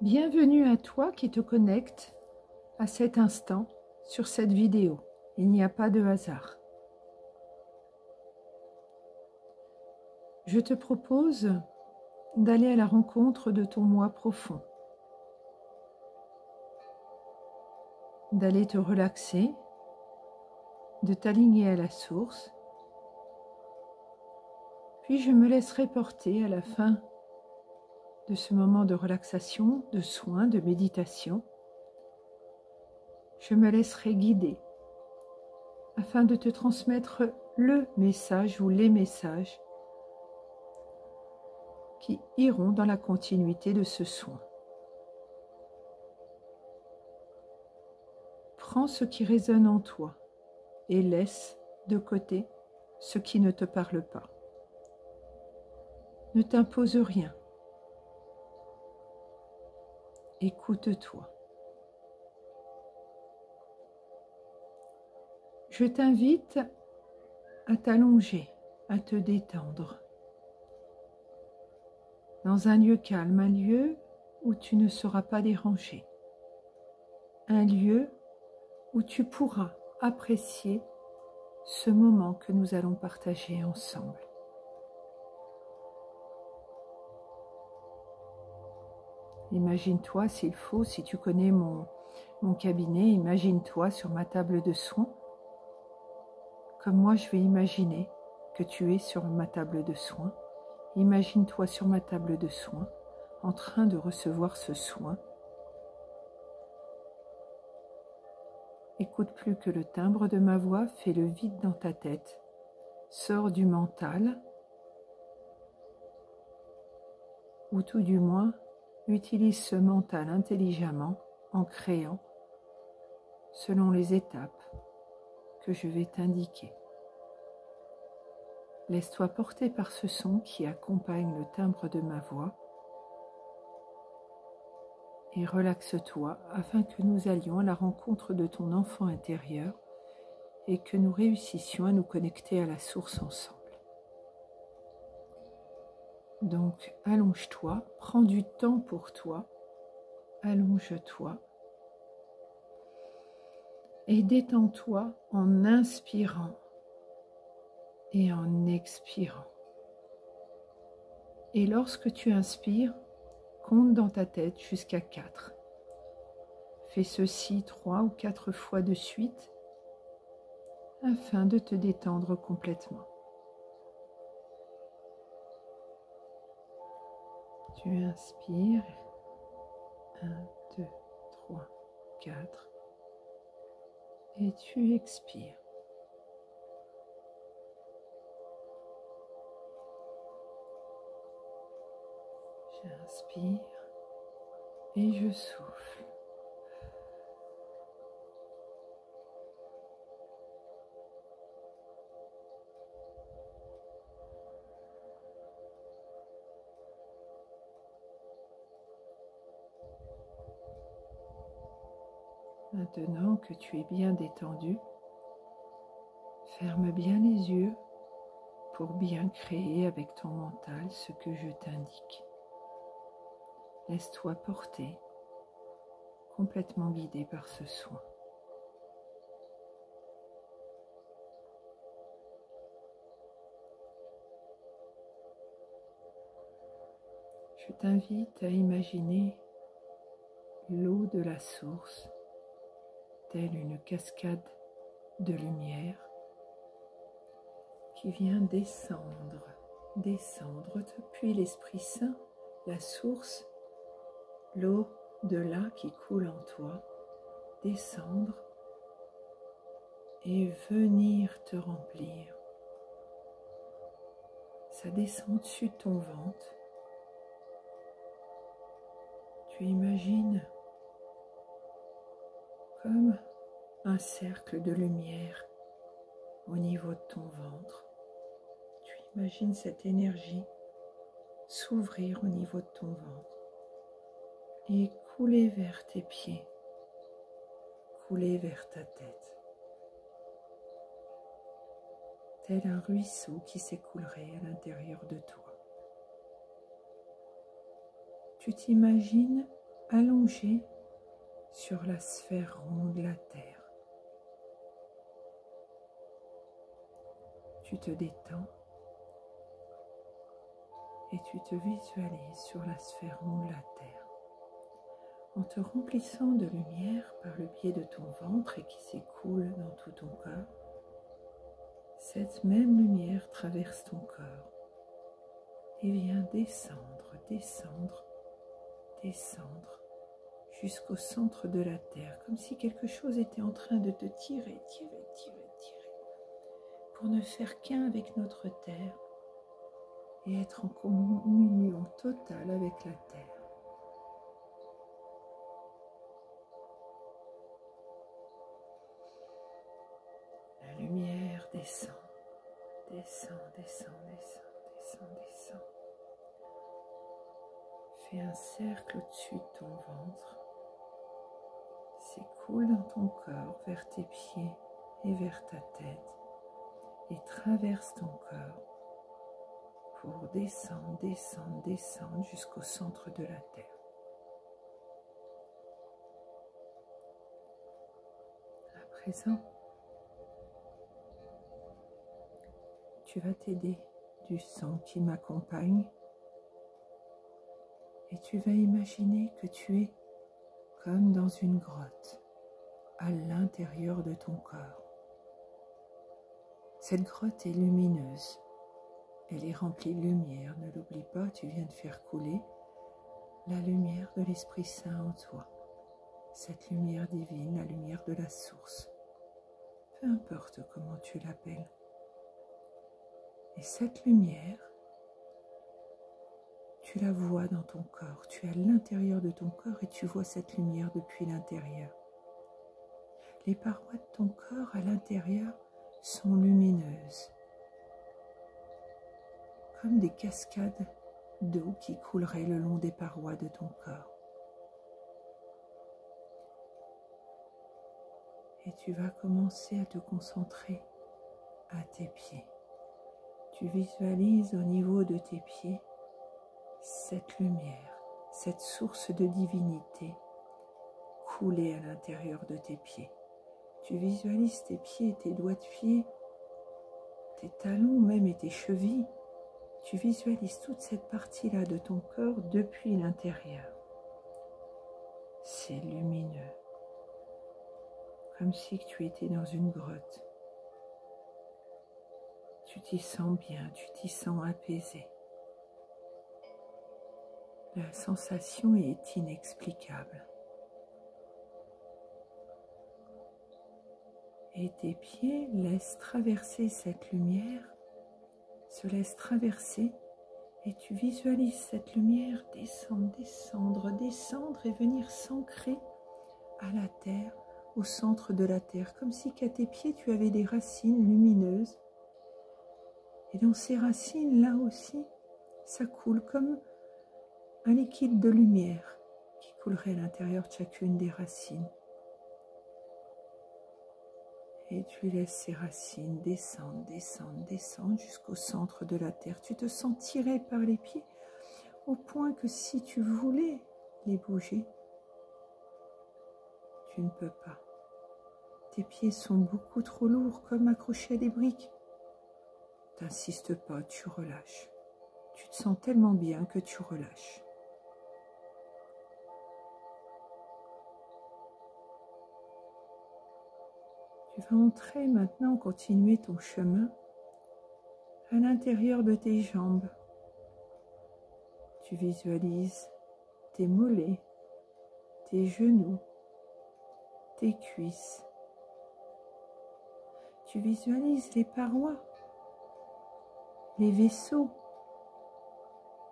Bienvenue à toi qui te connecte à cet instant sur cette vidéo. Il n'y a pas de hasard. Je te propose d'aller à la rencontre de ton moi profond, d'aller te relaxer, de t'aligner à la source, puis je me laisserai porter à la fin de ce moment de relaxation, de soin, de méditation. Je me laisserai guider afin de te transmettre le message ou les messages qui iront dans la continuité de ce soin. Prends ce qui résonne en toi et laisse de côté ce qui ne te parle pas. Ne t'impose rien. Écoute-toi. Je t'invite à t'allonger, à te détendre dans un lieu calme, un lieu où tu ne seras pas dérangé, un lieu où tu pourras apprécier ce moment que nous allons partager ensemble. Imagine-toi s'il faut, si tu connais mon cabinet, imagine-toi sur ma table de soins, comme moi je vais imaginer que tu es sur ma table de soins. Imagine-toi sur ma table de soins, en train de recevoir ce soin. Écoute plus que le timbre de ma voix, fais le vide dans ta tête. Sors du mental, ou tout du moins, utilise ce mental intelligemment en créant selon les étapes que je vais t'indiquer. Laisse-toi porter par ce son qui accompagne le timbre de ma voix et relaxe-toi afin que nous allions à la rencontre de ton enfant intérieur et que nous réussissions à nous connecter à la source ensemble. Donc, allonge-toi, prends du temps pour toi, allonge-toi et détends-toi en inspirant et en expirant. Et lorsque tu inspires, compte dans ta tête jusqu'à 4. Fais ceci 3 ou 4 fois de suite afin de te détendre complètement. Tu inspires, 1, 2, 3, 4, et tu expires. J'inspire et je souffle. Maintenant que tu es bien détendu, ferme bien les yeux pour bien créer avec ton mental ce que je t'indique. Laisse-toi porter, complètement guidé par ce soin. Je t'invite à imaginer l'eau de la source, telle une cascade de lumière qui vient descendre depuis l'Esprit Saint, la source, l'eau de là qui coule en toi, descendre et venir te remplir. Ça descend dessus de ton ventre. Tu imagines comme un cercle de lumière au niveau de ton ventre. Tu imagines cette énergie s'ouvrir au niveau de ton ventre et couler vers tes pieds, couler vers ta tête, tel un ruisseau qui s'écoulerait à l'intérieur de toi. Tu t'imagines allongé sur la sphère ronde de la Terre. Tu te détends et tu te visualises sur la sphère ronde de la Terre, en te remplissant de lumière par le biais de ton ventre et qui s'écoule dans tout ton corps. Cette même lumière traverse ton corps et vient descendre, descendre, descendre jusqu'au centre de la Terre, comme si quelque chose était en train de te tirer, tirer, tirer, tirer, pour ne faire qu'un avec notre Terre et être en communion totale avec la Terre. La lumière descend, descend, descend, descend, descend, descend. Fais un cercle au-dessus de ton ventre, s'écoule dans ton corps vers tes pieds et vers ta tête et traverse ton corps pour descendre, descendre, descendre jusqu'au centre de la Terre. À présent, tu vas t'aider du son qui m'accompagne et tu vas imaginer que tu es comme dans une grotte à l'intérieur de ton corps. Cette grotte est lumineuse, elle est remplie de lumière, ne l'oublie pas, tu viens de faire couler la lumière de l'Esprit Saint en toi, cette lumière divine, la lumière de la source, peu importe comment tu l'appelles. Et cette lumière, tu la vois dans ton corps, tu es à l'intérieur de ton corps et tu vois cette lumière depuis l'intérieur. Les parois de ton corps à l'intérieur sont lumineuses, comme des cascades d'eau qui couleraient le long des parois de ton corps. Et tu vas commencer à te concentrer à tes pieds. Tu visualises au niveau de tes pieds cette lumière, cette source de divinité couler à l'intérieur de tes pieds. Tu visualises tes pieds, tes doigts de pied, tes talons même et tes chevilles. Tu visualises toute cette partie-là de ton corps depuis l'intérieur. C'est lumineux, comme si tu étais dans une grotte. Tu t'y sens bien, tu t'y sens apaisé. La sensation est inexplicable. Et tes pieds laissent traverser cette lumière, se laissent traverser, et tu visualises cette lumière descendre, descendre, descendre et venir s'ancrer à la terre, au centre de la terre, comme si qu'à tes pieds tu avais des racines lumineuses. Et dans ces racines, là aussi, ça coule comme un liquide de lumière qui coulerait à l'intérieur de chacune des racines. Et tu laisses ces racines descendre, descendre, descendre jusqu'au centre de la terre. Tu te sens tiré par les pieds au point que si tu voulais les bouger, tu ne peux pas. Tes pieds sont beaucoup trop lourds, comme accrochés à des briques. T'insistes pas, tu relâches. Tu te sens tellement bien que tu relâches. Tu vas entrer maintenant, continuer ton chemin à l'intérieur de tes jambes. Tu visualises tes mollets, tes genoux, tes cuisses. Tu visualises les parois, les vaisseaux,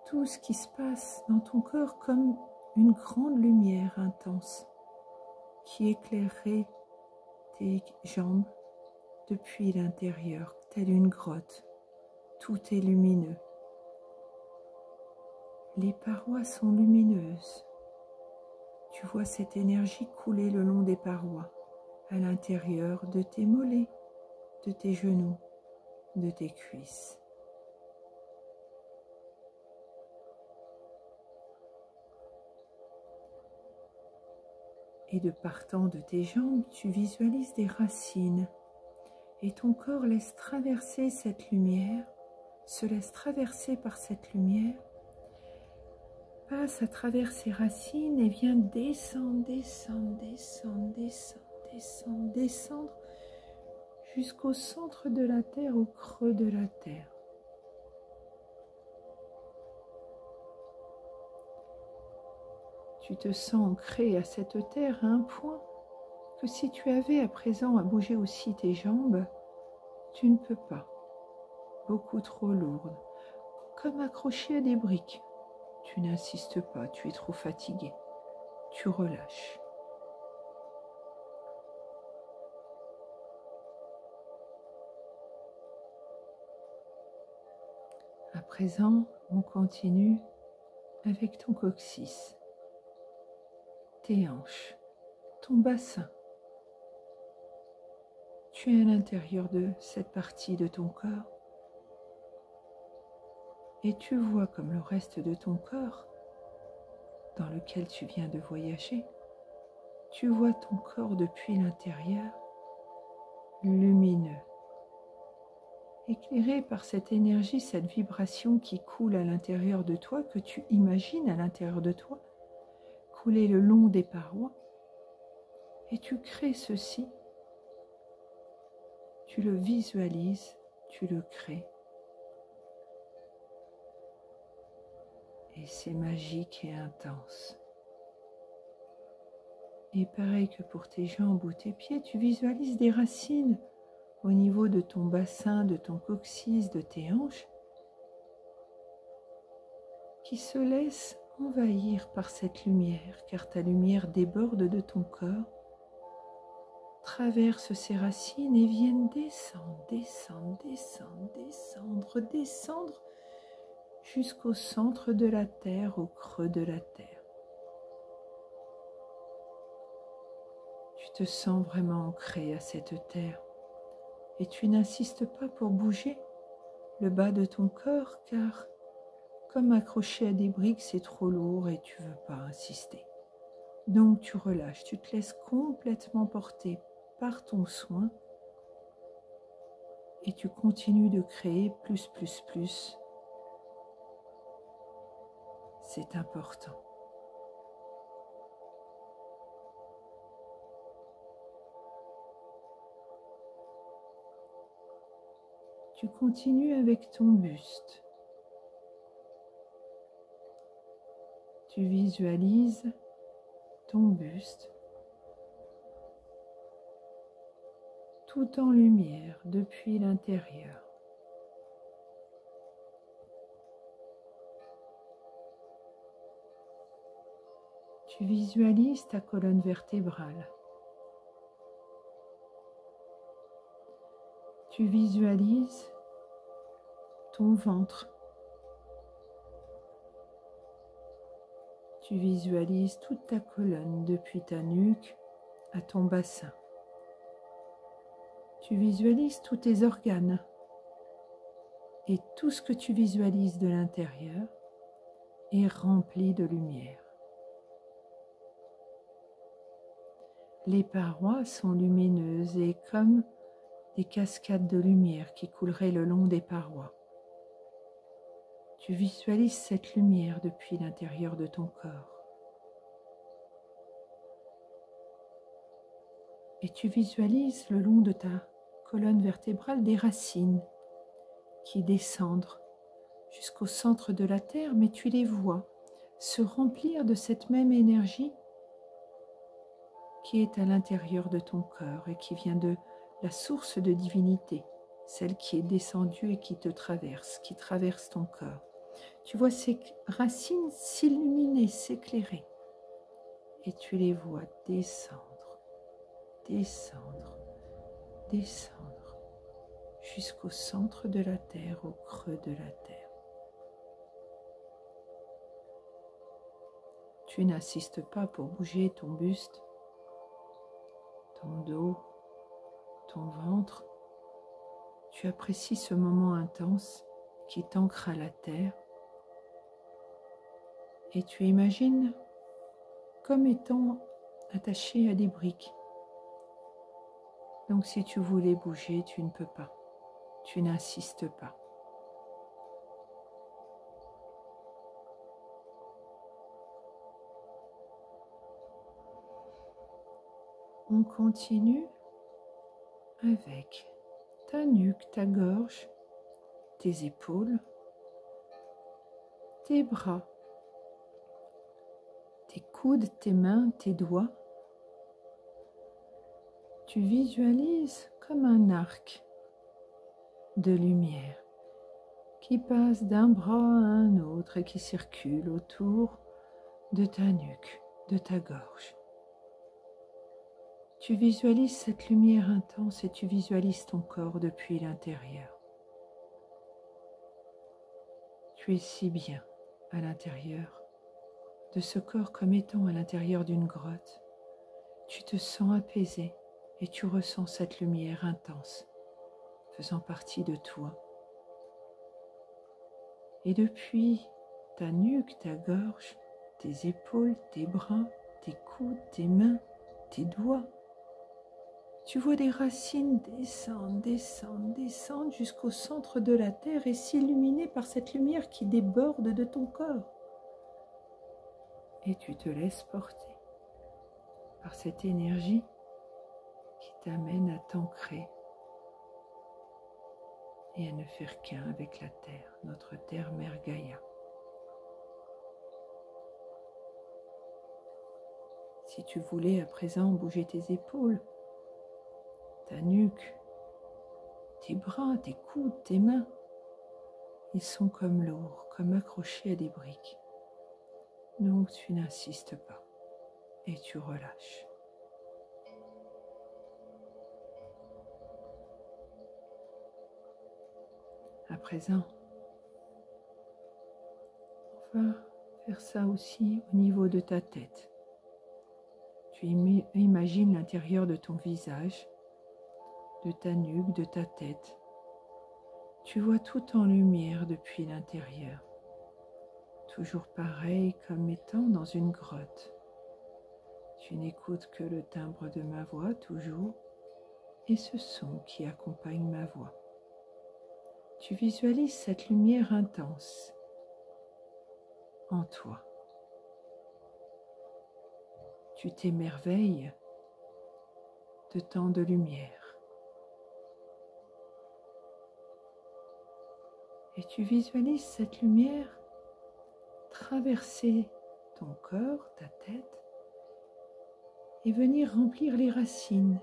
tout ce qui se passe dans ton corps comme une grande lumière intense qui éclairerait tes jambes depuis l'intérieur, telle une grotte. Tout est lumineux. Les parois sont lumineuses. Tu vois cette énergie couler le long des parois, à l'intérieur de tes mollets, de tes genoux, de tes cuisses. Et de partant de tes jambes, tu visualises des racines. Et ton corps laisse traverser cette lumière, se laisse traverser par cette lumière, passe à travers ces racines et vient descendre, descendre, descendre, descendre, descendre, descendre jusqu'au centre de la terre, au creux de la terre. Tu te sens ancré à cette terre à un point que si tu avais à présent à bouger aussi tes jambes, tu ne peux pas, beaucoup trop lourde, comme accroché à des briques. Tu n'insistes pas, tu es trop fatigué, tu relâches. À présent, on continue avec ton coccyx, tes hanches, ton bassin. Tu es à l'intérieur de cette partie de ton corps et tu vois comme le reste de ton corps dans lequel tu viens de voyager, tu vois ton corps depuis l'intérieur lumineux, éclairé par cette énergie, cette vibration qui coule à l'intérieur de toi, que tu imagines à l'intérieur de toi, couler le long des parois, et tu crées ceci, tu le visualises, tu le crées. Et c'est magique et intense. Et pareil que pour tes jambes ou tes pieds, tu visualises des racines au niveau de ton bassin, de ton coccyx, de tes hanches, qui se laissent envahir par cette lumière, car ta lumière déborde de ton corps, traverse ces racines et viennent descendre, descendre, descendre, descendre, descendre, jusqu'au centre de la terre, au creux de la terre. Tu te sens vraiment ancré à cette terre et tu n'insistes pas pour bouger le bas de ton corps, car comme accroché à des briques, c'est trop lourd et tu ne veux pas insister. Donc tu relâches, tu te laisses complètement porter par ton soin et tu continues de créer plus, plus, plus. C'est important. Tu continues avec ton buste. Tu visualises ton buste tout en lumière depuis l'intérieur. Tu visualises ta colonne vertébrale. Tu visualises ton ventre. Tu visualises toute ta colonne depuis ta nuque à ton bassin. Tu visualises tous tes organes et tout ce que tu visualises de l'intérieur est rempli de lumière. Les parois sont lumineuses et comme des cascades de lumière qui couleraient le long des parois. Tu visualises cette lumière depuis l'intérieur de ton corps. Et tu visualises le long de ta colonne vertébrale des racines qui descendent jusqu'au centre de la terre, mais tu les vois se remplir de cette même énergie qui est à l'intérieur de ton corps et qui vient de la source de divinité, celle qui est descendue et qui te traverse, qui traverse ton corps. Tu vois ces racines s'illuminer, s'éclairer et tu les vois descendre, descendre, descendre jusqu'au centre de la terre, au creux de la terre. Tu n'insistes pas pour bouger ton buste, ton dos, ton ventre. Tu apprécies ce moment intense qui t'ancre à la terre et tu imagines comme étant attachées à des briques. Donc si tu voulais bouger, tu ne peux pas. Tu n'insistes pas. On continue avec ta nuque, ta gorge, tes épaules, tes bras, tes coudes, tes mains, tes doigts. Tu visualises comme un arc de lumière qui passe d'un bras à un autre et qui circule autour de ta nuque, de ta gorge. Tu visualises cette lumière intense et tu visualises ton corps depuis l'intérieur. Tu es si bien à l'intérieur de ce corps comme étant à l'intérieur d'une grotte. Tu te sens apaisé et tu ressens cette lumière intense faisant partie de toi. Et depuis ta nuque, ta gorge, tes épaules, tes bras, tes coudes, tes mains, tes doigts, tu vois des racines descendre, descendre, descendre jusqu'au centre de la terre et s'illuminer par cette lumière qui déborde de ton corps. Et tu te laisses porter par cette énergie qui t'amène à t'ancrer et à ne faire qu'un avec la terre, notre terre mère Gaïa. Si tu voulais à présent bouger tes épaules, ta nuque, tes bras, tes coudes, tes mains, ils sont comme lourds, comme accrochés à des briques. Donc tu n'insistes pas et tu relâches. À présent, on va faire ça aussi au niveau de ta tête. Tu imagines l'intérieur de ton visage, de ta nuque, de ta tête. Tu vois tout en lumière depuis l'intérieur. Toujours pareil comme étant dans une grotte. Tu n'écoutes que le timbre de ma voix toujours et ce son qui accompagne ma voix. Tu visualises cette lumière intense en toi. Tu t'émerveilles de tant de lumière. Et tu visualises cette lumière traverser ton corps, ta tête, et venir remplir les racines.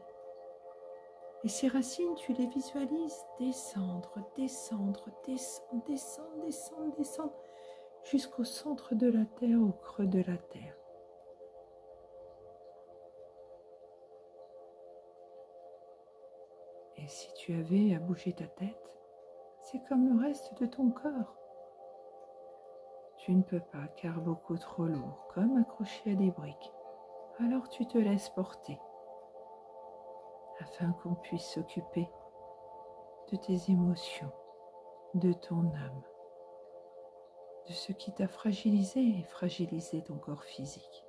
Et ces racines, tu les visualises descendre, descendre, descendre, descendre, descendre, descendre, jusqu'au centre de la terre, au creux de la terre. Et si tu avais à bouger ta tête, c'est comme le reste de ton corps. Tu ne peux pas car beaucoup trop lourd, comme accroché à des briques. Alors tu te laisses porter, afin qu'on puisse s'occuper de tes émotions, de ton âme, de ce qui t'a fragilisé et fragilisé ton corps physique.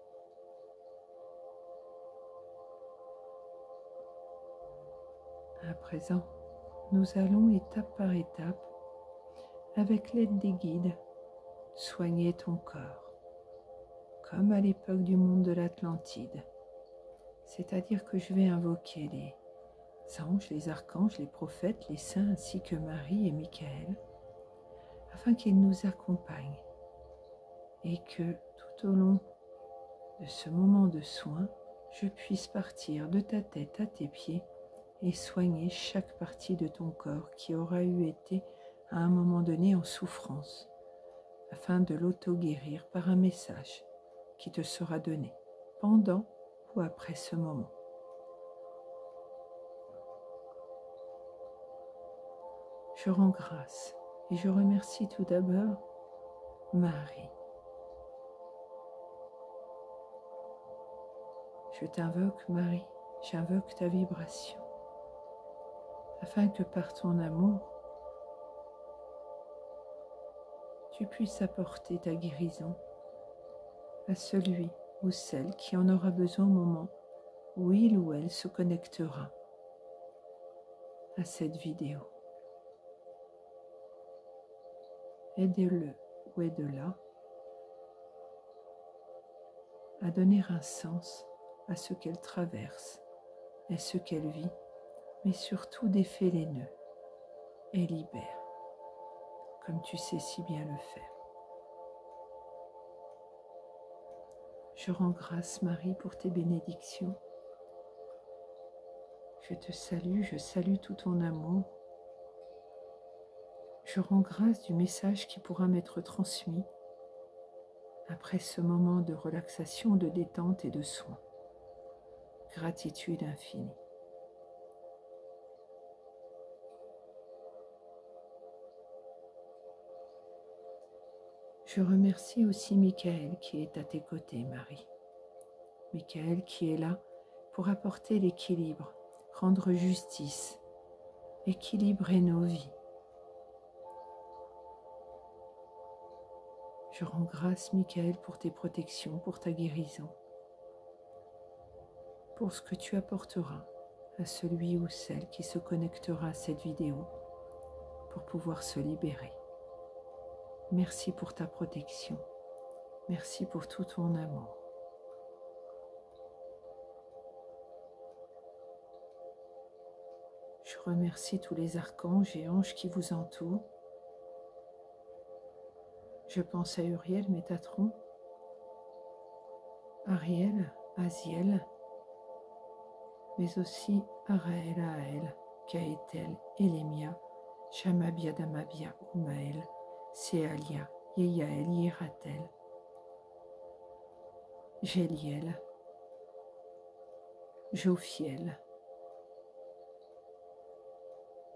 À présent, nous allons étape par étape, avec l'aide des guides, soigner ton corps, comme à l'époque du monde de l'Atlantide. C'est-à-dire que je vais invoquer les anges, les archanges, les prophètes, les saints, ainsi que Marie et Michael, afin qu'ils nous accompagnent et que tout au long de ce moment de soin, je puisse partir de ta tête à tes pieds et soigner chaque partie de ton corps qui aura eu été à un moment donné en souffrance, afin de l'auto-guérir par un message qui te sera donné pendant ou après ce moment. Je rends grâce et je remercie tout d'abord Marie. Je t'invoque Marie, j'invoque ta vibration, afin que par ton amour, tu puisses apporter ta guérison à celui ou celle qui en aura besoin au moment où il ou elle se connectera à cette vidéo. Aide-le ou aide-la à donner un sens à ce qu'elle traverse et ce qu'elle vit, mais surtout défais les nœuds et libère, comme tu sais si bien le faire. Je rends grâce, Marie, pour tes bénédictions. Je te salue, je salue tout ton amour. Je rends grâce du message qui pourra m'être transmis après ce moment de relaxation, de détente et de soin. Gratitude infinie. Je remercie aussi Michael qui est à tes côtés, Marie. Michael qui est là pour apporter l'équilibre, rendre justice, équilibrer nos vies. Je rends grâce, Michael, pour tes protections, pour ta guérison, pour ce que tu apporteras à celui ou celle qui se connectera à cette vidéo pour pouvoir se libérer. Merci pour ta protection. Merci pour tout ton amour. Je remercie tous les archanges et anges qui vous entourent. Je pense à Uriel, Métatron, Ariel, Aziel, mais aussi Araël, Aël, Kaétel, Élémia, Shamabia, Damabia, Umaël, Séalia, Yeyaël, Yeratel, Géliel, Jophiel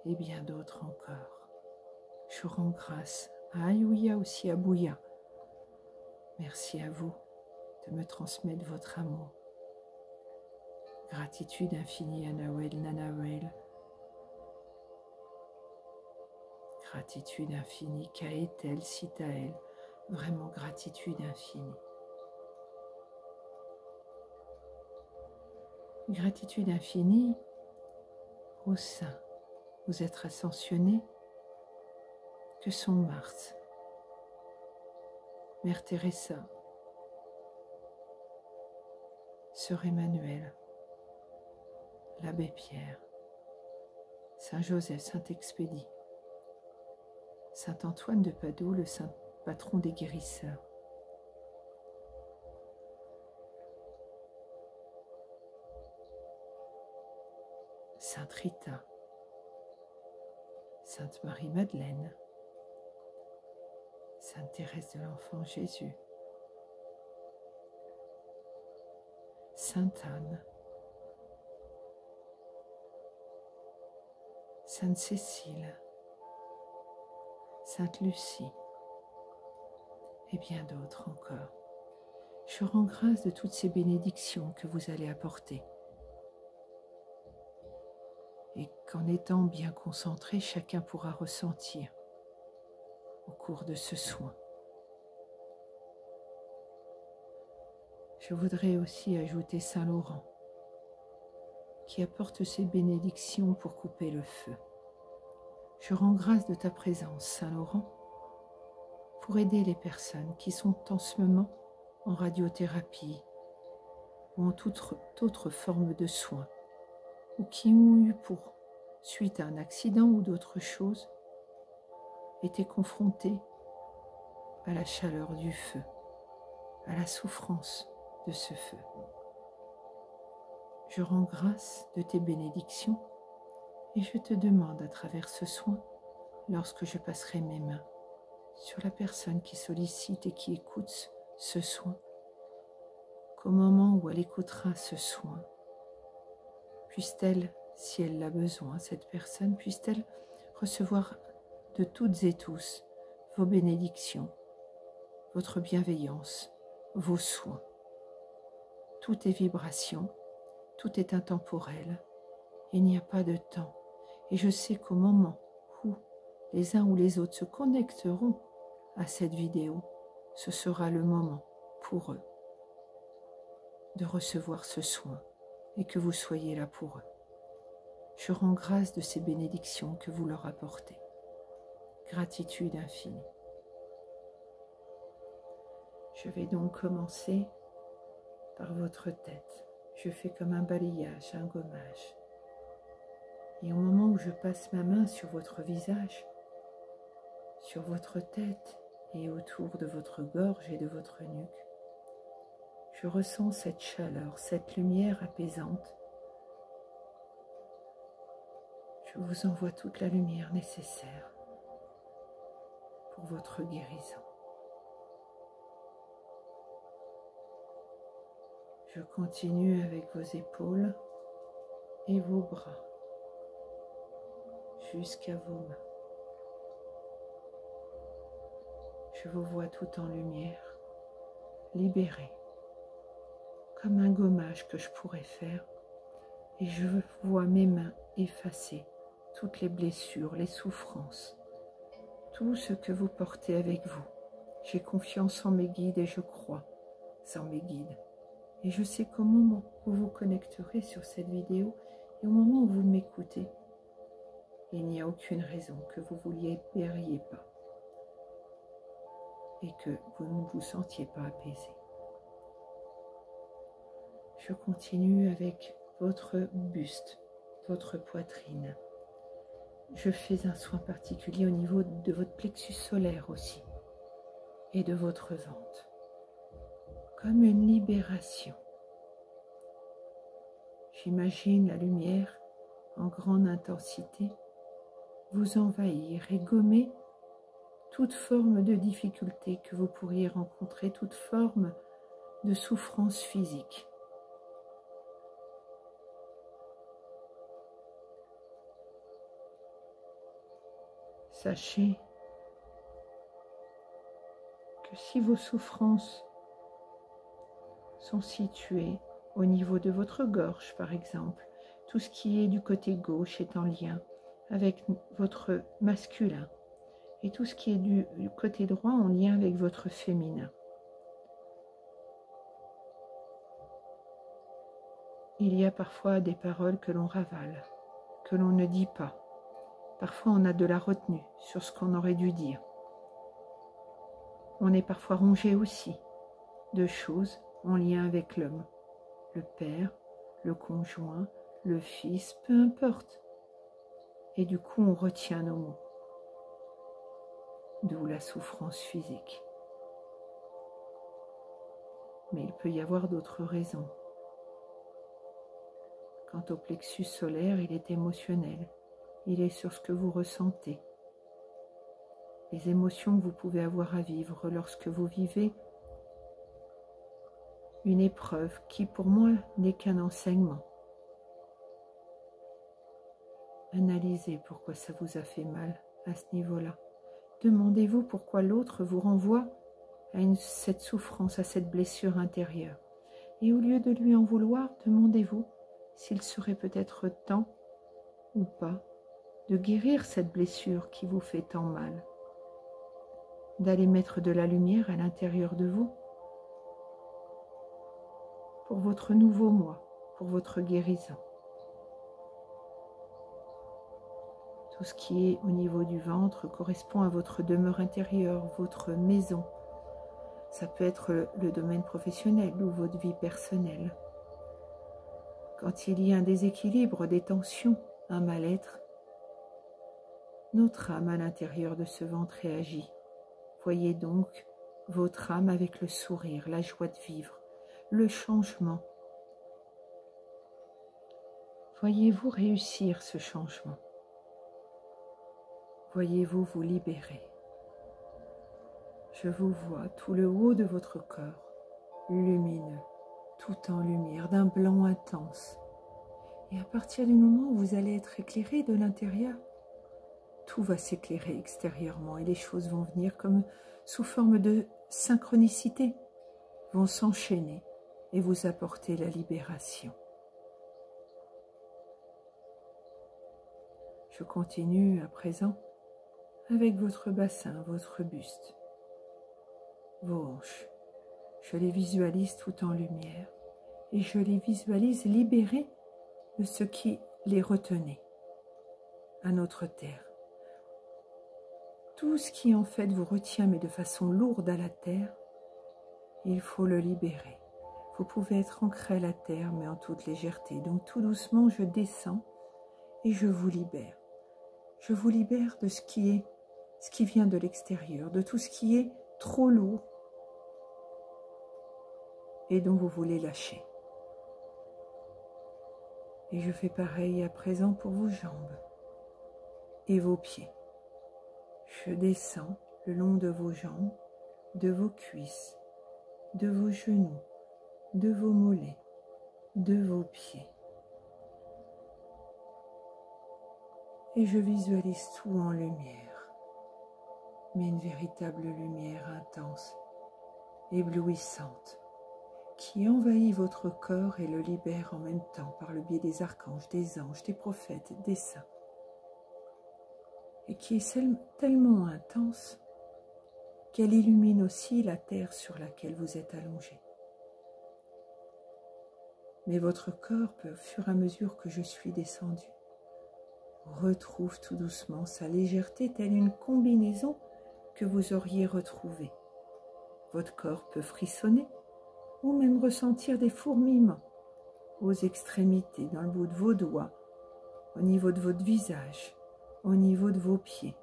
et bien d'autres encore. Je rends grâce à Ayouya aussi, à Bouya. Merci à vous de me transmettre votre amour. Gratitude infinie à Nawel, Nanawel. Gratitude infinie, Kaétel, Sitaël. Vraiment gratitude infinie. Gratitude infinie aux saints, aux êtres ascensionnés que sont Marthe, Mère Teresa, Sœur Emmanuel, l'Abbé Pierre, Saint Joseph, Saint Expédie, Saint Antoine de Padoue, le saint patron des guérisseurs, Sainte Rita, Sainte Marie-Madeleine, Sainte Thérèse de l'Enfant Jésus, Sainte Anne, Sainte Cécile, Sainte Lucie et bien d'autres encore. Je rends grâce de toutes ces bénédictions que vous allez apporter et qu'en étant bien concentré, chacun pourra ressentir au cours de ce soin. Je voudrais aussi ajouter Saint Laurent, qui apporte ses bénédictions pour couper le feu. Je rends grâce de ta présence, Saint Laurent, pour aider les personnes qui sont en ce moment en radiothérapie ou en toute autre forme de soins, ou qui ont eu suite à un accident ou d'autres choses, été confrontés à la chaleur du feu, à la souffrance de ce feu. Je rends grâce de tes bénédictions et je te demande à travers ce soin, lorsque je passerai mes mains sur la personne qui sollicite et qui écoute ce soin, qu'au moment où elle écoutera ce soin, puisse-t-elle, si elle l'a besoin, cette personne, puisse-t-elle recevoir de toutes et tous vos bénédictions, votre bienveillance, vos soins. Tout est vibration, tout est intemporel, il n'y a pas de temps. Et je sais qu'au moment où les uns ou les autres se connecteront à cette vidéo, ce sera le moment pour eux de recevoir ce soin et que vous soyez là pour eux. Je rends grâce de ces bénédictions que vous leur apportez. Gratitude infinie. Je vais donc commencer par votre tête. Je fais comme un balayage, un gommage. Et au moment où je passe ma main sur votre visage, sur votre tête et autour de votre gorge et de votre nuque, je ressens cette chaleur, cette lumière apaisante. Je vous envoie toute la lumière nécessaire pour votre guérison. Je continue avec vos épaules et vos bras jusqu'à vos mains. Je vous vois tout en lumière, libéré, comme un gommage que je pourrais faire, et je vois mes mains effacer toutes les blessures, les souffrances, tout ce que vous portez avec vous. J'ai confiance en mes guides et je crois en mes guides. Et je sais qu'au moment où vous connecterez sur cette vidéo et au moment où vous m'écoutez, il n'y a aucune raison que vous ne vous libériez pas et que vous ne vous sentiez pas apaisé. Je continue avec votre buste, votre poitrine. Je fais un soin particulier au niveau de votre plexus solaire aussi et de votre ventre, comme une libération. J'imagine la lumière en grande intensité vous envahir et gommer toute forme de difficulté que vous pourriez rencontrer, toute forme de souffrance physique. Sachez que si vos souffrances sont situées au niveau de votre gorge, par exemple, tout ce qui est du côté gauche est en lien avec votre masculin et tout ce qui est du côté droit en lien avec votre féminin. Il y a parfois des paroles que l'on ravale, que l'on ne dit pas. Parfois on a de la retenue sur ce qu'on aurait dû dire. On est parfois rongé aussi de choses en lien avec l'homme, le père, le conjoint, le fils, peu importe. Et du coup on retient nos mots, d'où la souffrance physique. Mais il peut y avoir d'autres raisons. Quant au plexus solaire, il est émotionnel. Il est sur ce que vous ressentez. Les émotions que vous pouvez avoir à vivre lorsque vous vivez une épreuve qui pour moi n'est qu'un enseignement. Analysez pourquoi ça vous a fait mal à ce niveau-là. Demandez-vous pourquoi l'autre vous renvoie à cette souffrance, à cette blessure intérieure. Et au lieu de lui en vouloir, demandez-vous s'il serait peut-être temps ou pas de guérir cette blessure qui vous fait tant mal, d'aller mettre de la lumière à l'intérieur de vous pour votre nouveau moi, pour votre guérison. Tout ce qui est au niveau du ventre correspond à votre demeure intérieure, votre maison. Ça peut être le domaine professionnel ou votre vie personnelle. Quand il y a un déséquilibre, des tensions, un mal-être, notre âme à l'intérieur de ce ventre réagit. Voyez donc votre âme avec le sourire, la joie de vivre, le changement. Voyez-vous réussir ce changement. Voyez-vous vous libérer. Je vous vois tout le haut de votre corps, lumineux, tout en lumière, d'un blanc intense. Et à partir du moment où vous allez être éclairé de l'intérieur, tout va s'éclairer extérieurement et les choses vont venir comme sous forme de synchronicité, vont s'enchaîner et vous apporter la libération. Je continue à présent avec votre bassin, votre buste, vos hanches. Je les visualise tout en lumière et je les visualise libérés de ce qui les retenait à notre terre. Tout ce qui en fait vous retient, mais de façon lourde à la terre, il faut le libérer. Vous pouvez être ancré à la terre, mais en toute légèreté. Donc tout doucement, je descends et je vous libère. Je vous libère de ce qui vient de l'extérieur, de tout ce qui est trop lourd et dont vous voulez lâcher. Et je fais pareil à présent pour vos jambes et vos pieds. Je descends le long de vos jambes, de vos cuisses, de vos genoux, de vos mollets, de vos pieds. Et je visualise tout en lumière, mais une véritable lumière intense, éblouissante, qui envahit votre corps et le libère en même temps par le biais des archanges, des anges, des prophètes, des saints. Et qui est tellement intense qu'elle illumine aussi la terre sur laquelle vous êtes allongé. Mais votre corps, au fur et à mesure que je suis descendu, retrouve tout doucement sa légèreté, telle une combinaison que vous auriez retrouvée. Votre corps peut frissonner ou même ressentir des fourmillements aux extrémités, dans le bout de vos doigts, au niveau de votre visage, au niveau de vos pieds.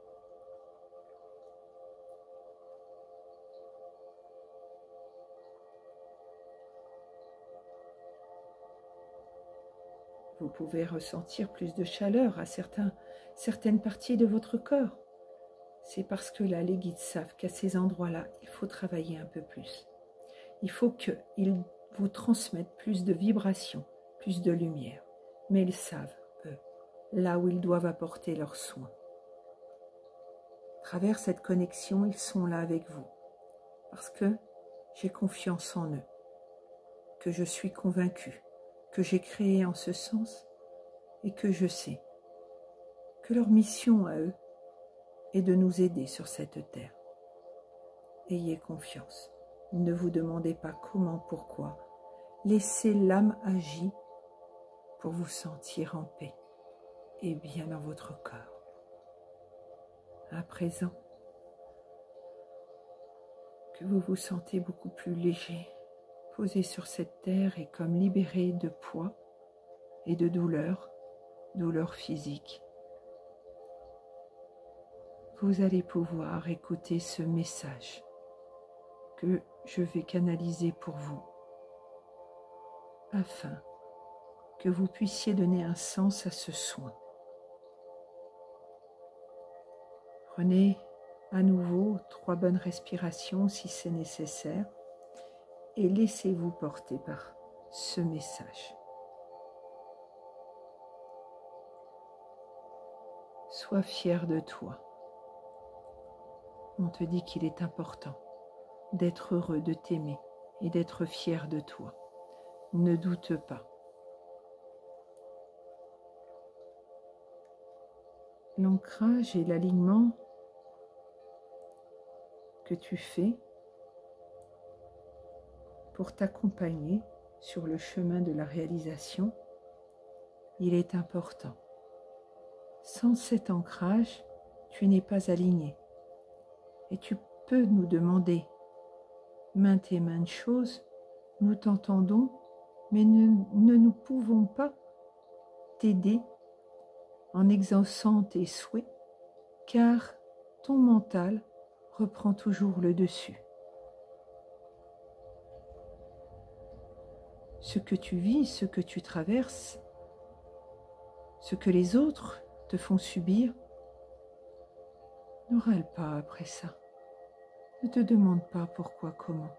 Vous pouvez ressentir plus de chaleur à certaines parties de votre corps. C'est parce que là, les guides savent qu'à ces endroits-là, il faut travailler un peu plus. Il faut qu'ils vous transmettent plus de vibrations, plus de lumière. Mais ils savent, eux, là où ils doivent apporter leurs soins. À travers cette connexion, ils sont là avec vous. Parce que j'ai confiance en eux, que je suis convaincue, que j'ai créé en ce sens et que je sais que leur mission à eux est de nous aider sur cette terre. Ayez confiance. Ne vous demandez pas comment, pourquoi. Laissez l'âme agir pour vous sentir en paix et bien dans votre corps. À présent, que vous vous sentez beaucoup plus léger, posé sur cette terre et comme libéré de poids et de douleur physique, vous allez pouvoir écouter ce message que je vais canaliser pour vous, afin que vous puissiez donner un sens à ce soin. Prenez à nouveau 3 bonnes respirations si c'est nécessaire et laissez-vous porter par ce message. Sois fier de toi. On te dit qu'il est important d'être heureux, de t'aimer et d'être fier de toi. Ne doute pas. L'ancrage et l'alignement que tu fais pour t'accompagner sur le chemin de la réalisation, il est important. Sans cet ancrage, tu n'es pas aligné. Et tu peux nous demander maintes et maintes choses, nous t'entendons, mais nous pouvons pas t'aider en exaucant tes souhaits, car ton mental reprend toujours le dessus. Ce que tu vis, ce que tu traverses, ce que les autres te font subir, ne râle pas après ça. Ne te demande pas pourquoi, comment.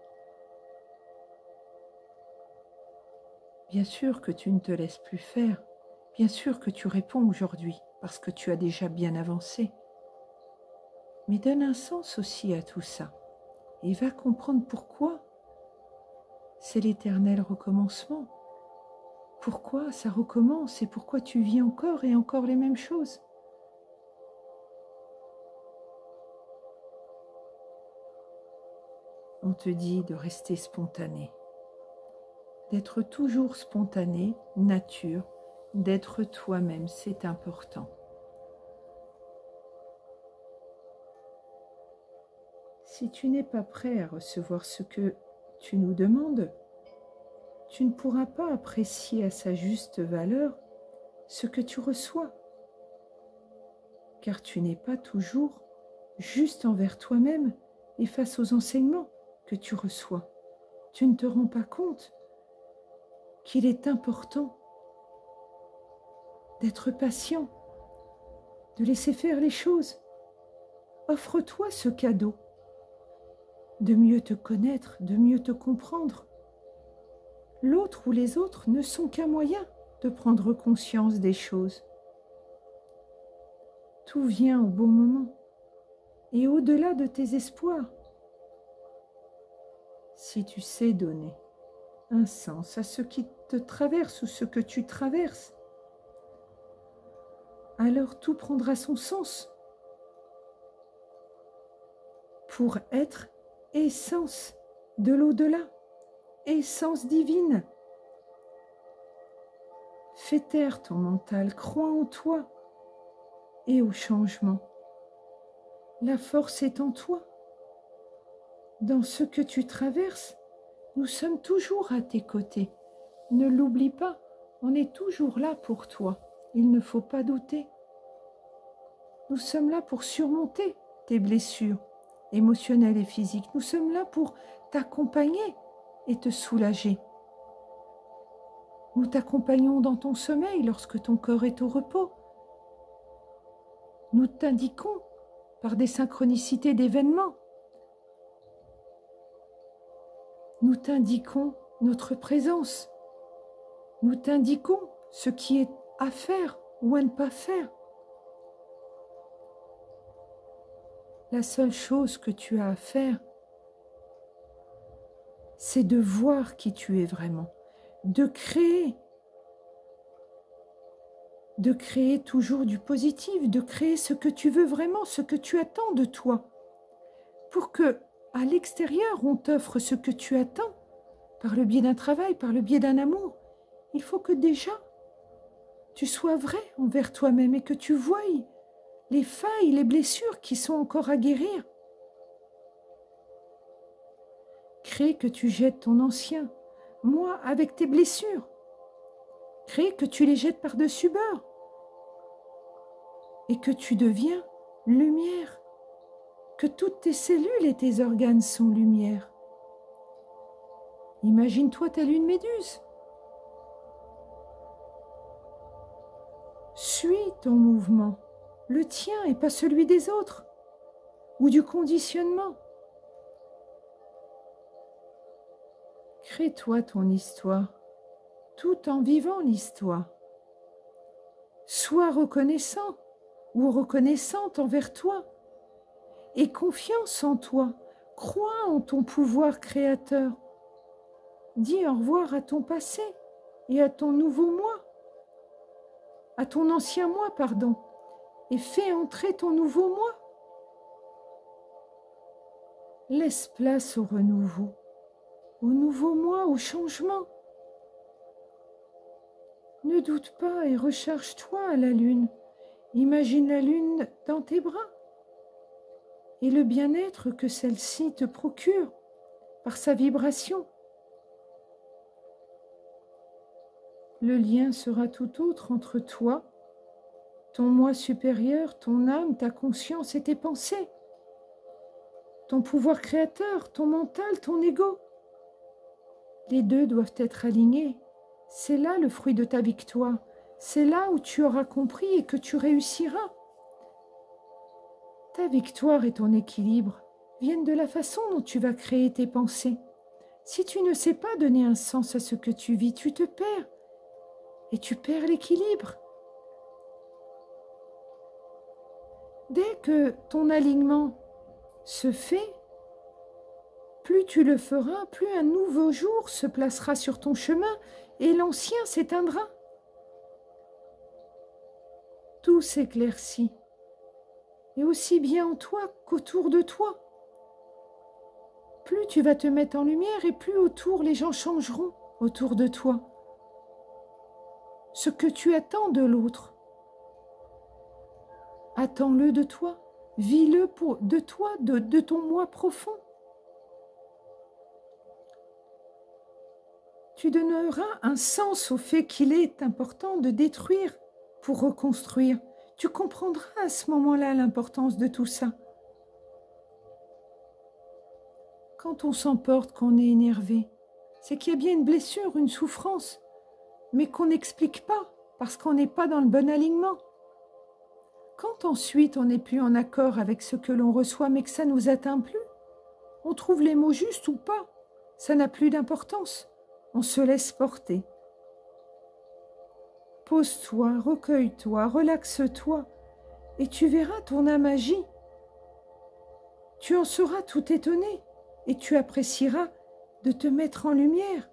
Bien sûr que tu ne te laisses plus faire. Bien sûr que tu réponds aujourd'hui parce que tu as déjà bien avancé. Mais donne un sens aussi à tout ça et va comprendre pourquoi c'est l'éternel recommencement. Pourquoi ça recommence et pourquoi tu vis encore et encore les mêmes choses. On te dit de rester spontané, d'être toujours spontané, nature, d'être toi-même, c'est important. Si tu n'es pas prêt à recevoir ce que tu nous demandes, tu ne pourras pas apprécier à sa juste valeur ce que tu reçois, car tu n'es pas toujours juste envers toi-même et face aux enseignements que tu reçois. Tu ne te rends pas compte qu'il est important d'être patient, de laisser faire les choses. Offre-toi ce cadeau de mieux te connaître, de mieux te comprendre. L'autre ou les autres ne sont qu'un moyen de prendre conscience des choses. Tout vient au bon moment et au-delà de tes espoirs. Si tu sais donner un sens à ce qui te traverse ou ce que tu traverses, alors tout prendra son sens pour être essence de l'au-delà, essence divine. Fais taire ton mental, crois en toi et au changement. La force est en toi. Dans ce que tu traverses, nous sommes toujours à tes côtés. Ne l'oublie pas, on est toujours là pour toi. Il ne faut pas douter. Nous sommes là pour surmonter tes blessures émotionnelles et physiques. Nous sommes là pour t'accompagner et te soulager. Nous t'accompagnons dans ton sommeil lorsque ton corps est au repos. Nous t'indiquons par des synchronicités d'événements. Nous t'indiquons notre présence. Nous t'indiquons ce qui est à faire ou à ne pas faire. La seule chose que tu as à faire, c'est de voir qui tu es vraiment, de créer toujours du positif, de créer ce que tu veux vraiment, ce que tu attends de toi, pour que à l'extérieur on t'offre ce que tu attends, par le biais d'un travail, par le biais d'un amour. Il faut que déjà tu sois vrai envers toi-même et que tu voies les failles, les blessures qui sont encore à guérir. Crée que tu jettes ton ancien, moi avec tes blessures. Crée que tu les jettes par-dessus bord et que tu deviens lumière, que toutes tes cellules et tes organes sont lumière. Imagine-toi telle une méduse. Suis ton mouvement, le tien et pas celui des autres, ou du conditionnement. Crée-toi ton histoire, tout en vivant l'histoire. Sois reconnaissant ou reconnaissante envers toi. Aie confiance en toi, crois en ton pouvoir créateur. Dis au revoir à ton passé et à ton nouveau moi, à ton ancien moi, pardon, et fais entrer ton nouveau moi. Laisse place au renouveau, au nouveau moi, au changement. Ne doute pas et recharge-toi à la lune. Imagine la lune dans tes bras et le bien-être que celle-ci te procure par sa vibration. Le lien sera tout autre entre toi, ton moi supérieur, ton âme, ta conscience et tes pensées, ton pouvoir créateur, ton mental, ton ego. Les deux doivent être alignés. C'est là le fruit de ta victoire. C'est là où tu auras compris et que tu réussiras. Ta victoire et ton équilibre viennent de la façon dont tu vas créer tes pensées. Si tu ne sais pas donner un sens à ce que tu vis, tu te perds. Et tu perds l'équilibre. Dès que ton alignement se fait, plus tu le feras, plus un nouveau jour se placera sur ton chemin et l'ancien s'éteindra. Tout s'éclaircit, et aussi bien en toi qu'autour de toi. Plus tu vas te mettre en lumière et plus autour les gens changeront. autour de toi. Ce que tu attends de l'autre, attends-le de toi, vis-le de toi, de ton moi profond. Tu donneras un sens au fait qu'il est important de détruire pour reconstruire. Tu comprendras à ce moment-là l'importance de tout ça. Quand on s'emporte, qu'on est énervé, c'est qu'il y a bien une blessure, une souffrance, mais qu'on n'explique pas parce qu'on n'est pas dans le bon alignement. Quand ensuite on n'est plus en accord avec ce que l'on reçoit, mais que ça ne nous atteint plus, on trouve les mots justes ou pas, ça n'a plus d'importance. On se laisse porter. Pose-toi, recueille-toi, relaxe-toi, et tu verras ton âme agit. Tu en seras tout étonné, et tu apprécieras de te mettre en lumière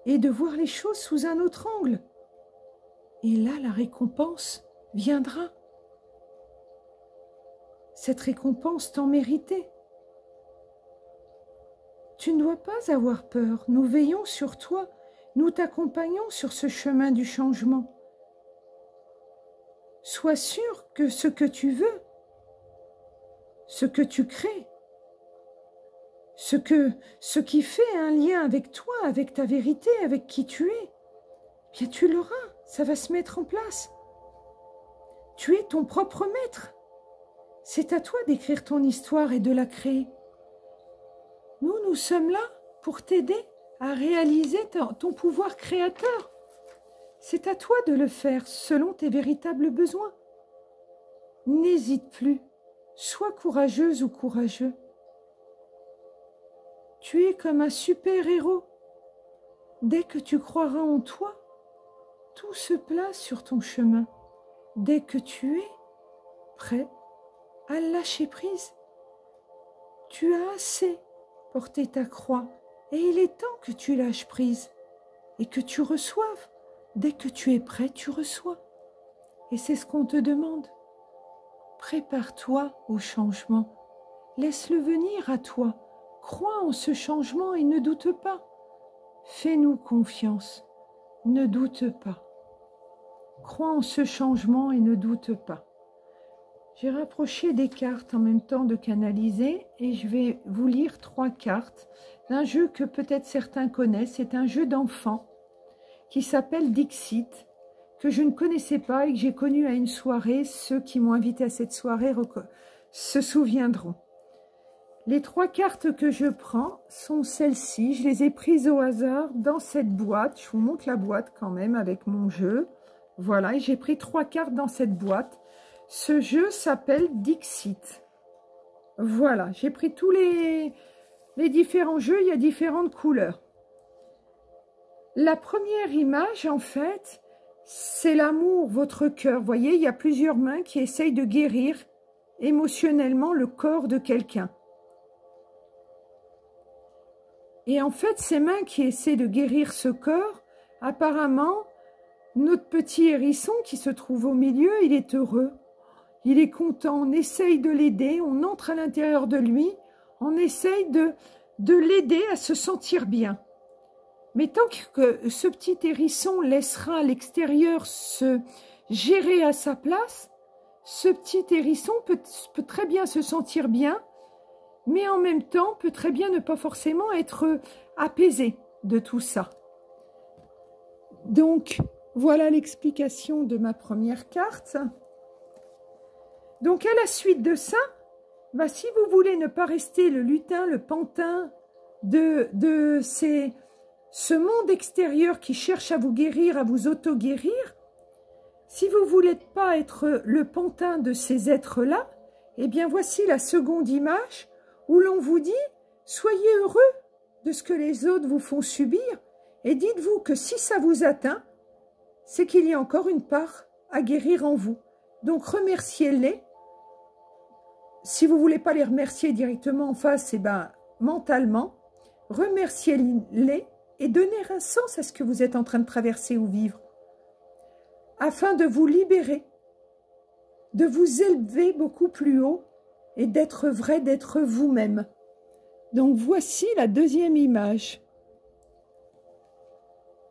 et de voir les choses sous un autre angle. Et là, la récompense viendra. Cette récompense t'en méritait. Tu ne dois pas avoir peur. Nous veillons sur toi. Nous t'accompagnons sur ce chemin du changement. Sois sûr que ce que tu veux, ce que tu crées, ce qui fait un lien avec toi, avec ta vérité, avec qui tu es, bien tu l'auras. Ça va se mettre en place. Tu es ton propre maître. C'est à toi d'écrire ton histoire et de la créer. Nous sommes là pour t'aider à réaliser ton pouvoir créateur. C'est à toi de le faire selon tes véritables besoins. N'hésite plus. Sois courageuse ou courageux. Tu es comme un super-héros. Dès que tu croiras en toi, tout se place sur ton chemin. Dès que tu es prêt à lâcher prise, tu as assez porté ta croix et il est temps que tu lâches prise et que tu reçoives. Dès que tu es prêt, tu reçois. Et c'est ce qu'on te demande. Prépare-toi au changement. Laisse-le venir à toi. Crois en ce changement et ne doute pas. Fais-nous confiance. Ne doute pas. Crois en ce changement et ne doute pas. J'ai rapproché des cartes en même temps de canaliser et je vais vous lire 3 cartes d'un jeu que peut-être certains connaissent. C'est un jeu d'enfant qui s'appelle Dixit, que je ne connaissais pas et que j'ai connu à une soirée. Ceux qui m'ont invité à cette soirée se souviendront. Les 3 cartes que je prends sont celles-ci. Je les ai prises au hasard dans cette boîte. Je vous montre la boîte quand même avec mon jeu. Voilà, et j'ai pris 3 cartes dans cette boîte. Ce jeu s'appelle Dixit. Voilà, j'ai pris tous les différents jeux. Il y a différentes couleurs. La première image, en fait, c'est l'amour, votre cœur. Vous voyez, il y a plusieurs mains qui essayent de guérir émotionnellement le corps de quelqu'un. Et en fait, ces mains qui essaient de guérir ce corps, apparemment, notre petit hérisson qui se trouve au milieu, il est heureux. Il est content, on essaye de l'aider, on entre à l'intérieur de lui, on essaye de l'aider à se sentir bien. Mais tant que ce petit hérisson laissera l'extérieur se gérer à sa place, ce petit hérisson peut très bien se sentir bien, mais en même temps peut très bien ne pas forcément être apaisé de tout ça. Donc, voilà l'explication de ma première carte. Donc, à la suite de ça, bah, si vous voulez ne pas rester le lutin, le pantin de ce monde extérieur qui cherche à vous guérir, à vous auto-guérir, si vous ne voulez pas être le pantin de ces êtres-là, eh bien, voici la seconde image où l'on vous dit « Soyez heureux de ce que les autres vous font subir et dites-vous que si ça vous atteint, c'est qu'il y a encore une part à guérir en vous. Donc, remerciez-les. Si vous ne voulez pas les remercier directement en face, eh ben, mentalement, remerciez-les et donnez un sens à ce que vous êtes en train de traverser ou vivre, afin de vous libérer, de vous élever beaucoup plus haut et d'être vrai, d'être vous-même. Donc, voici la deuxième image.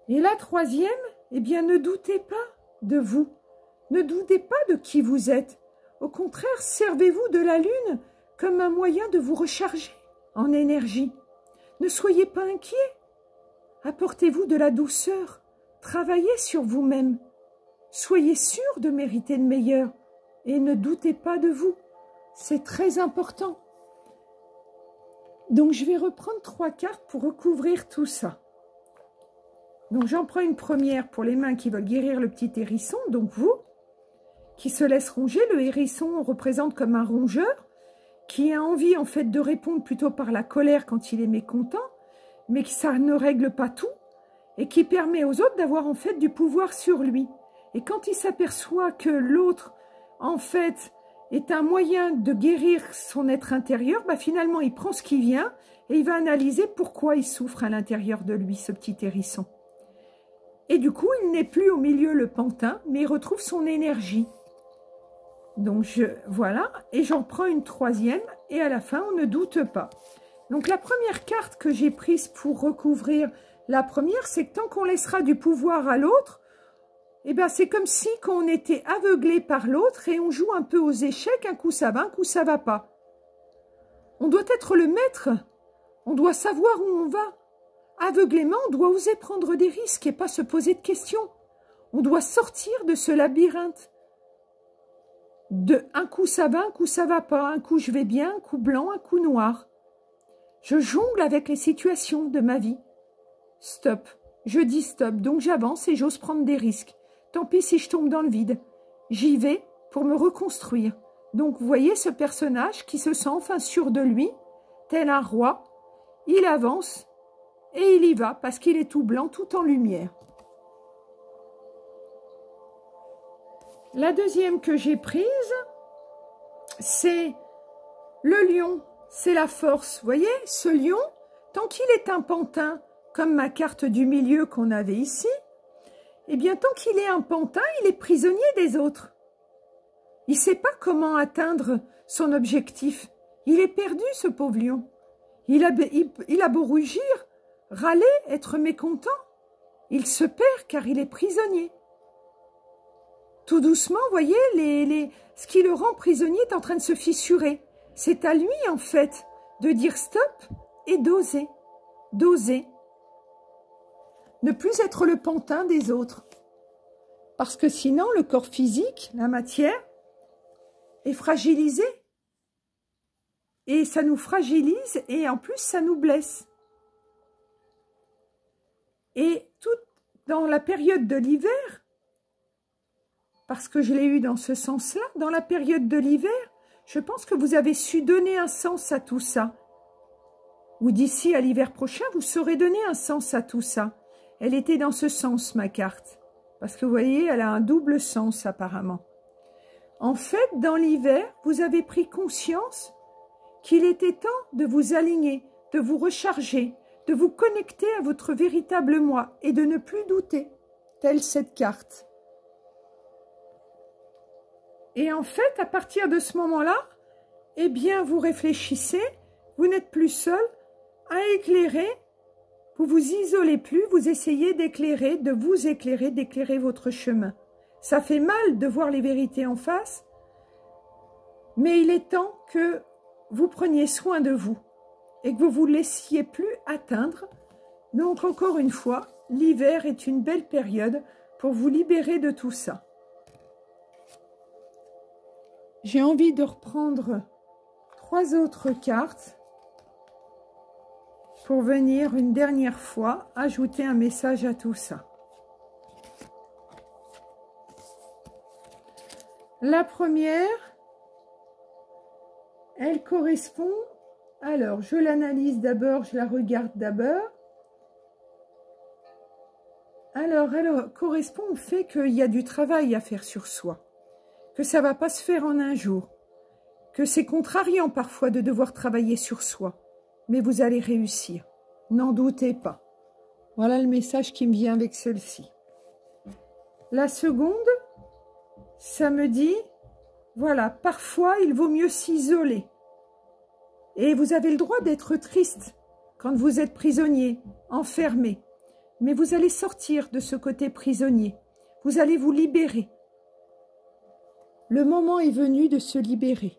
Et la troisième, eh bien, ne doutez pas de vous. Ne doutez pas de qui vous êtes. Au contraire, servez-vous de la lune comme un moyen de vous recharger en énergie. Ne soyez pas inquiets. Apportez-vous de la douceur. Travaillez sur vous-même. Soyez sûr de mériter le meilleur. Et ne doutez pas de vous. C'est très important. Donc, je vais reprendre 3 cartes pour recouvrir tout ça. Donc, j'en prends une première pour les mains qui veulent guérir le petit hérisson, donc vous, qui se laisse ronger. Le hérisson, on représente comme un rongeur, qui a envie, en fait, de répondre plutôt par la colère quand il est mécontent, mais que ça ne règle pas tout, et qui permet aux autres d'avoir, en fait, du pouvoir sur lui. Et quand il s'aperçoit que l'autre, en fait, est un moyen de guérir son être intérieur, bah finalement, il prend ce qui vient et il va analyser pourquoi il souffre à l'intérieur de lui, ce petit hérisson. Et du coup, il n'est plus au milieu le pantin, mais il retrouve son énergie. Donc, voilà, et j'en prends une troisième, et à la fin, on ne doute pas. Donc, la première carte que j'ai prise pour recouvrir la première, c'est que tant qu'on laissera du pouvoir à l'autre, eh bien, c'est comme si quand on était aveuglé par l'autre et on joue un peu aux échecs, un coup ça va, un coup ça va pas. On doit être le maître, on doit savoir où on va. Aveuglément, on doit oser prendre des risques et pas se poser de questions. On doit sortir de ce labyrinthe. De un coup ça va, un coup ça va pas, un coup je vais bien, un coup blanc, un coup noir. Je jongle avec les situations de ma vie. Stop, je dis stop, donc j'avance et j'ose prendre des risques. Tant pis si je tombe dans le vide. J'y vais pour me reconstruire. Donc, vous voyez ce personnage qui se sent enfin sûr de lui, tel un roi. Il avance et il y va parce qu'il est tout blanc, tout en lumière. La deuxième que j'ai prise, c'est le lion. C'est la force. Vous voyez, ce lion, tant qu'il est un pantin, comme ma carte du milieu qu'on avait ici, eh bien, tant qu'il est un pantin, il est prisonnier des autres. Il ne sait pas comment atteindre son objectif. Il est perdu, ce pauvre lion. Il a beau rugir, râler, être mécontent. Il se perd car il est prisonnier. Tout doucement, vous voyez, ce qui le rend prisonnier est en train de se fissurer. C'est à lui, en fait, de dire stop et d'oser. D'oser. Ne plus être le pantin des autres. Parce que sinon, le corps physique, la matière, est fragilisé. Et ça nous fragilise et en plus, ça nous blesse. Et tout dans la période de l'hiver, parce que je l'ai eu dans ce sens-là, dans la période de l'hiver, je pense que vous avez su donner un sens à tout ça. Ou d'ici à l'hiver prochain, vous saurez donner un sens à tout ça. Elle était dans ce sens, ma carte. Parce que vous voyez, elle a un double sens apparemment. En fait, dans l'hiver, vous avez pris conscience qu'il était temps de vous aligner, de vous recharger, de vous connecter à votre véritable moi et de ne plus douter, telle cette carte. Et en fait, à partir de ce moment-là, eh bien, vous réfléchissez, vous n'êtes plus seul à éclairer. Vous vous isolez plus, vous essayez d'éclairer, de vous éclairer, d'éclairer votre chemin. Ça fait mal de voir les vérités en face, mais il est temps que vous preniez soin de vous et que vous ne vous laissiez plus atteindre. Donc, encore une fois, l'hiver est une belle période pour vous libérer de tout ça. J'ai envie de reprendre 3 autres cartes pour venir une dernière fois ajouter un message à tout ça. La première, elle correspond, alors je l'analyse d'abord, je la regarde d'abord. Alors, elle correspond au fait qu'il y a du travail à faire sur soi, que ça ne va pas se faire en un jour, que c'est contrariant parfois de devoir travailler sur soi. Mais vous allez réussir, n'en doutez pas. Voilà le message qui me vient avec celle-ci. La seconde, ça me dit, voilà, parfois il vaut mieux s'isoler. Et vous avez le droit d'être triste quand vous êtes prisonnier, enfermé. mais vous allez sortir de ce côté prisonnier. Vous allez vous libérer. Le moment est venu de se libérer.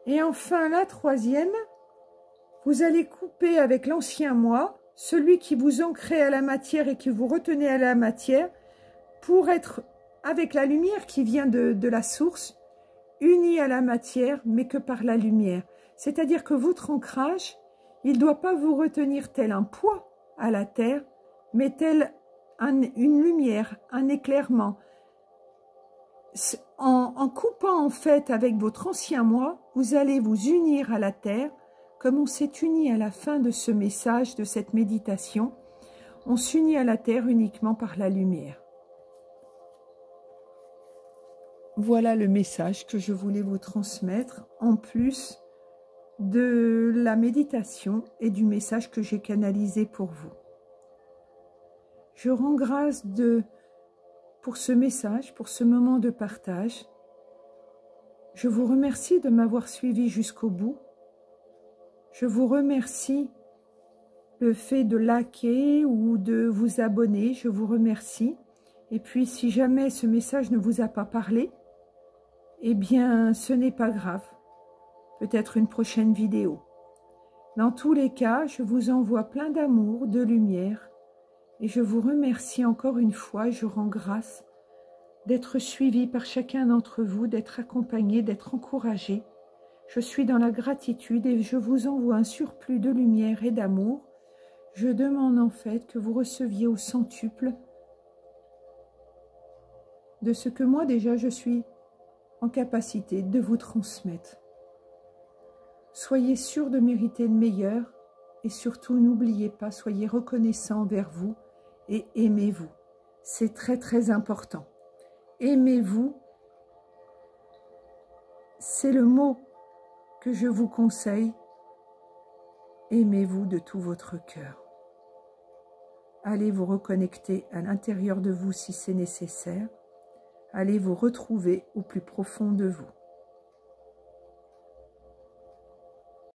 Et enfin, la troisième, vous allez couper avec l'ancien moi, celui qui vous ancrait à la matière et qui vous retenait à la matière, pour être avec la lumière qui vient de la source, uni à la matière, mais que par la lumière. C'est-à-dire que votre ancrage, il ne doit pas vous retenir tel un poids à la terre, mais tel une lumière, un éclairement. En coupant en fait avec votre ancien moi, vous allez vous unir à la terre, comme on s'est uni à la fin de ce message, de cette méditation. On s'unit à la terre uniquement par la lumière. Voilà le message que je voulais vous transmettre, en plus de la méditation et du message que j'ai canalisé pour vous. Je rends grâce pour ce message, pour ce moment de partage. Je vous remercie de m'avoir suivi jusqu'au bout. Je vous remercie le fait de liker ou de vous abonner. Je vous remercie. Et puis, si jamais ce message ne vous a pas parlé, eh bien, ce n'est pas grave. Peut-être une prochaine vidéo. Dans tous les cas, je vous envoie plein d'amour, de lumière. Et je vous remercie encore une fois, je rends grâce d'être suivi par chacun d'entre vous, d'être accompagné, d'être encouragé. Je suis dans la gratitude et je vous envoie un surplus de lumière et d'amour. Je demande en fait que vous receviez au centuple de ce que moi déjà je suis en capacité de vous transmettre. Soyez sûrs de mériter le meilleur et surtout n'oubliez pas, soyez reconnaissants envers vous et aimez-vous. C'est très très important. Aimez-vous, c'est le mot que je vous conseille. Aimez-vous de tout votre cœur. Allez vous reconnecter à l'intérieur de vous si c'est nécessaire. Allez vous retrouver au plus profond de vous.